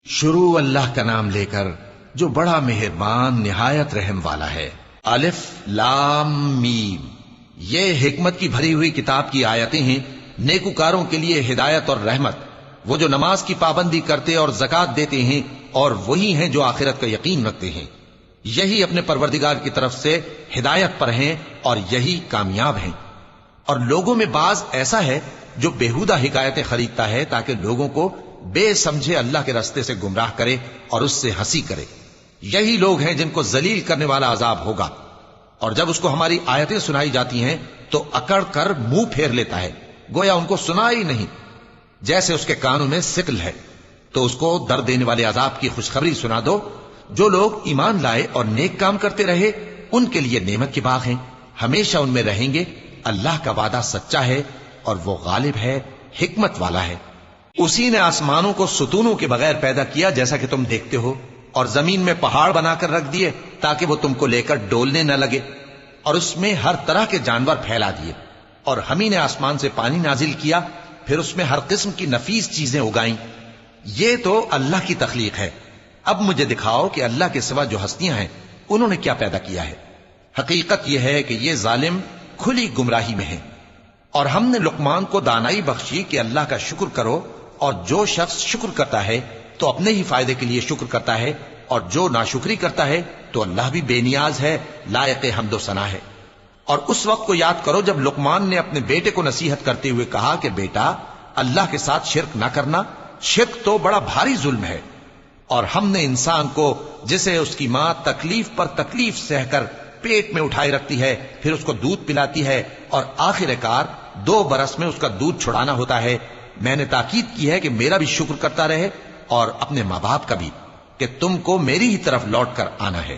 شروع اللہ کا نام لے کر جو بڑا مہربان نہایت رحم والا ہے۔ الف لام میم، یہ حکمت کی بھری ہوئی کتاب کی آیتیں ہیں، نیکوکاروں کے لیے ہدایت اور رحمت، وہ جو نماز کی پابندی کرتے اور زکوٰۃ دیتے ہیں، اور وہی ہیں جو آخرت کا یقین رکھتے ہیں، یہی اپنے پروردگار کی طرف سے ہدایت پر ہیں اور یہی کامیاب ہیں۔ اور لوگوں میں بعض ایسا ہے جو بےہودہ حکایتیں خریدتا ہے تاکہ لوگوں کو بے سمجھے اللہ کے راستے سے گمراہ کرے اور اس سے ہنسی کرے، یہی لوگ ہیں جن کو ذلیل کرنے والا عذاب ہوگا۔ اور جب اس کو ہماری آیتیں سنائی جاتی ہیں تو اکڑ کر منہ پھیر لیتا ہے، گویا ان کو سنا ہی نہیں، جیسے اس کے کانوں میں سکل ہے۔ تو اس کو درد دینے والے عذاب کی خوشخبری سنا دو۔ جو لوگ ایمان لائے اور نیک کام کرتے رہے ان کے لیے نعمت کے باغ ہیں، ہمیشہ ان میں رہیں گے۔ اللہ کا وعدہ سچا ہے اور وہ غالب ہے، حکمت والا ہے۔ اسی نے آسمانوں کو ستونوں کے بغیر پیدا کیا جیسا کہ تم دیکھتے ہو، اور زمین میں پہاڑ بنا کر رکھ دیے تاکہ وہ تم کو لے کر ڈولنے نہ لگے، اور اس میں ہر طرح کے جانور پھیلا دیے۔ اور ہم ہی نے آسمان سے پانی نازل کیا، پھر اس میں ہر قسم کی نفیس چیزیں اگائیں۔ یہ تو اللہ کی تخلیق ہے۔ اب مجھے دکھاؤ کہ اللہ کے سوا جو ہستیاں ہیں انہوں نے کیا پیدا کیا ہے۔ حقیقت یہ ہے کہ یہ ظالم کھلی گمراہی میں ہیں۔ اور ہم نے لقمان کو دانائی بخشی کہ اللہ کا شکر کرو، اور جو شخص شکر کرتا ہے تو اپنے ہی فائدے کے لیے شکر کرتا ہے، اور جو ناشکری کرتا ہے تو اللہ بھی بے نیاز ہے، لائق حمد و ثنا ہے۔ اور اس وقت کو یاد کرو جب لقمان نے اپنے بیٹے کو نصیحت کرتے ہوئے کہا کہ بیٹا، اللہ کے ساتھ شرک نہ کرنا، شرک تو بڑا بھاری ظلم ہے۔ اور ہم نے انسان کو، جسے اس کی ماں تکلیف پر تکلیف سہ کر پیٹ میں اٹھائے رکھتی ہے، پھر اس کو دودھ پلاتی ہے، اور آخر کار 2 برس میں اس کا دودھ چھڑانا ہوتا ہے، میں نے تاکید کی ہے کہ میرا بھی شکر کرتا رہے اور اپنے ماں باپ کا بھی، کہ تم کو میری ہی طرف لوٹ کر آنا ہے۔